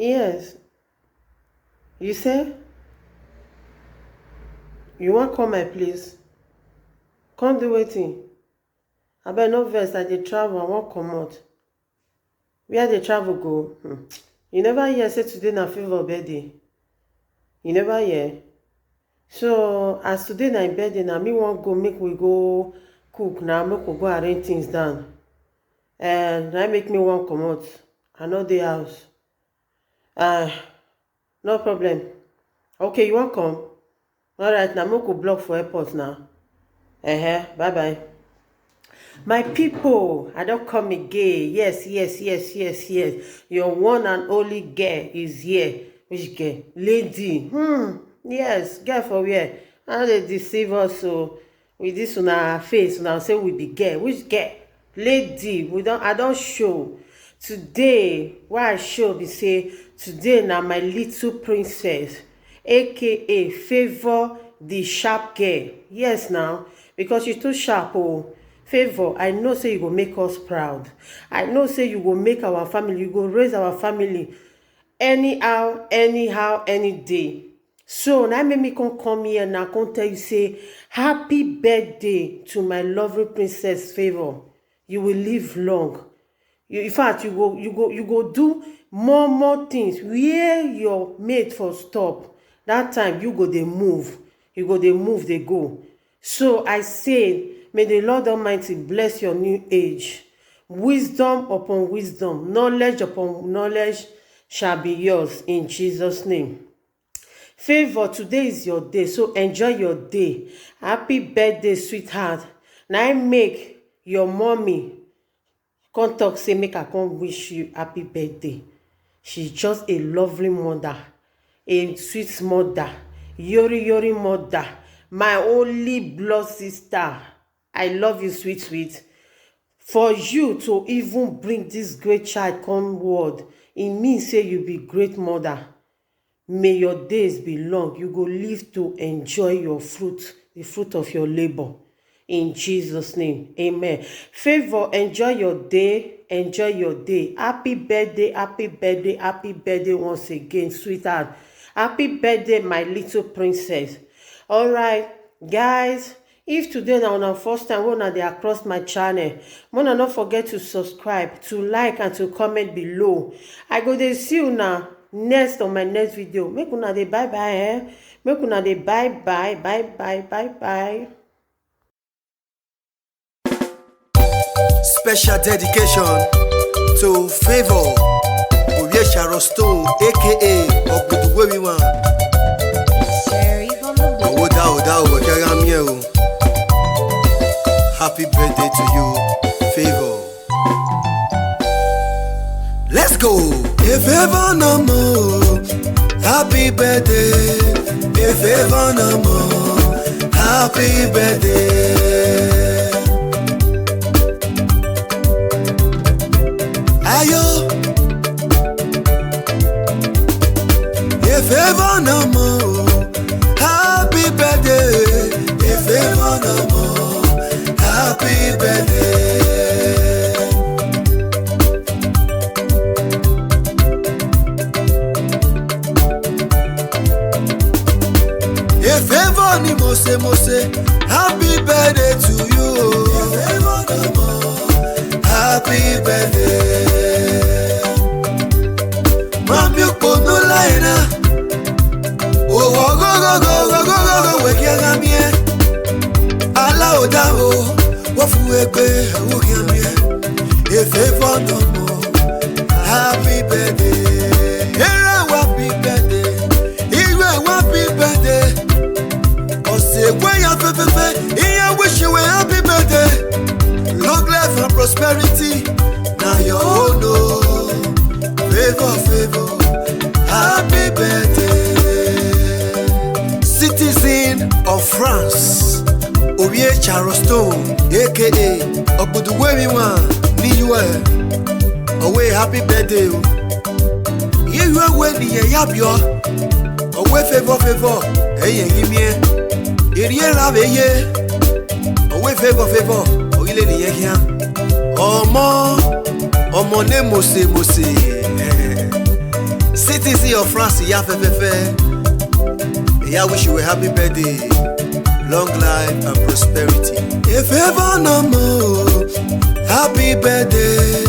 Yes. You say you wan come my place? Come do wetin? Abeg no vex, I dey travel, I wan comot. Where dey travel go? You never hear say today na Favour birthday? You never hear? So as today na im birthday, na me wan go make we go cook na, make we go arrange things down. Na make me wan comot. I no dey house. No problem. Okay, you wan come? Alright, na make we block for airport now. Bye bye. My people, I don come again. Yes. Your one and only girl is here. Which girl? Lady. Yes, girl for where? How they deceive us so with this una face, una say we be girl. Which girl? Lady. I don't show. Today, why I show be say today na my little princess, aka Favour the sharp girl. Yes now, because you too sharp. Favour, I know say you go make us proud. I know say you go make our family, you go raise our family anyhow, any day. So now make me come here now, come tell you say happy birthday to my lovely princess Favour. You will live long. In fact, you go do more things where your mate for stop. That time you go dey move. You go dey move, they go. So I say, may the Lord Almighty bless your new age. Wisdom upon wisdom, knowledge upon knowledge shall be yours in Jesus' name. Favour, today is your day, so enjoy your day. Happy birthday, sweetheart. Now I make your mommy come talk, say make I come wish you happy birthday. She's just a lovely mother, a sweet mother, yori mother, my only blood sister. I love you, sweet. For you to even bring this great child come world, it means say you be great mother. May your days be long. You go live to enjoy your fruit, the fruit of your labor. In Jesus' name, amen. Favour, enjoy your day. Enjoy your day. Happy birthday once again, sweetheart. Happy birthday, my little princess. All right, guys. If today na una first time when they across my channel, una not forget to subscribe, to like, and to comment below. I go dey see you now next on my next video. Make una dey bye bye. Make una dey bye bye. Special dedication to Favour Oyesha Rostone, aka Oguduwewiwan. Happy birthday to you, Favour. Let's go. If ever no more, happy birthday. If ever no more, happy birthday. Ayo. If ever no more, happy birthday. If ever no more, happy birthday. If ever ni mose, happy birthday to you. If ever no more, happy birthday. Mami ukono laina. Oh go we kianga mie. Ala odao, wafu egbe ukiamie. If ever no more, happy birthday. Era happy birthday. Iwe happy birthday. Ose kwaya fefe. I wish you a happy birthday. Long life and prosperity. Now your own Favour. Happy birthday. Citizen of France, Oyesha Rostone, aka Oguduwewiwan, Niwe. Away happy birthday. You are when you yabio. Away Favour. Hey, Yimie. Irie Raveye. Away Favour. Oyile ni yehia. Omo ne mose. Citizen of France, yeah, fefe. Yeah, wish you a happy birthday, long life and prosperity. If ever no more, happy birthday.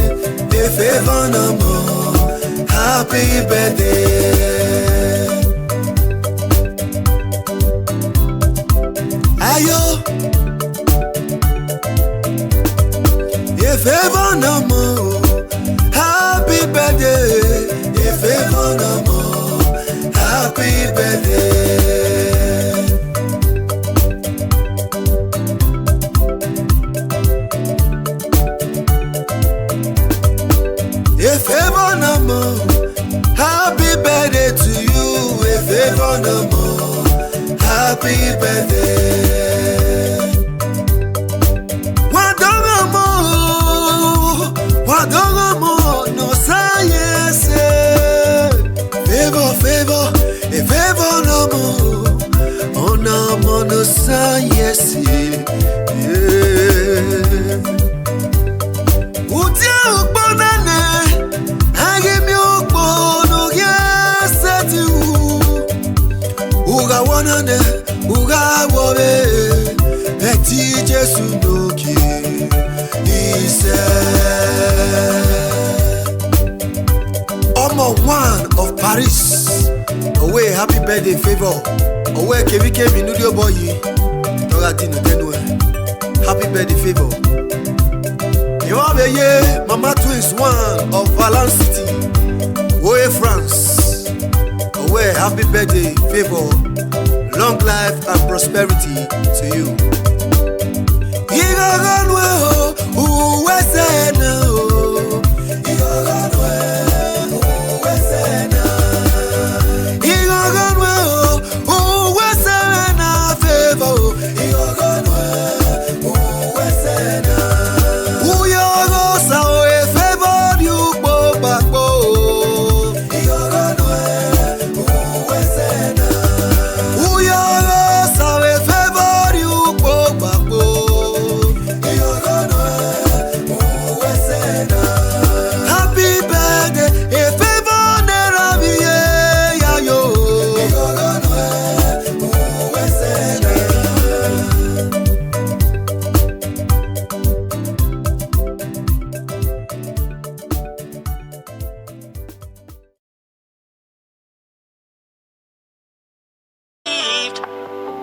If ever no more, happy birthday. Ayo. If ever no more, happy birthday. If ever no more, happy birthday. If ever no more, happy birthday to you. If ever no more, happy birthday. Wadogo no science. Favor, if ever no more, oh no more no science. Utia ukbonane, agimi ukbono yeseti u. Uga wanane, uga wobe, eti Jesu noki. Omo one of Paris. Away, happy birthday, favor. Away, Kevike Minudio boy. Togatino Tenue. Happy birthday, favor. You have a year, Mama Twins one of Valence City. Away, France. Away, happy birthday, favor. Long life and prosperity to you.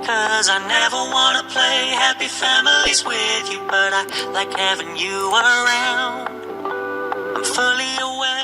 Cause I never wanna play happy families with you, but I like having you around. I'm fully aware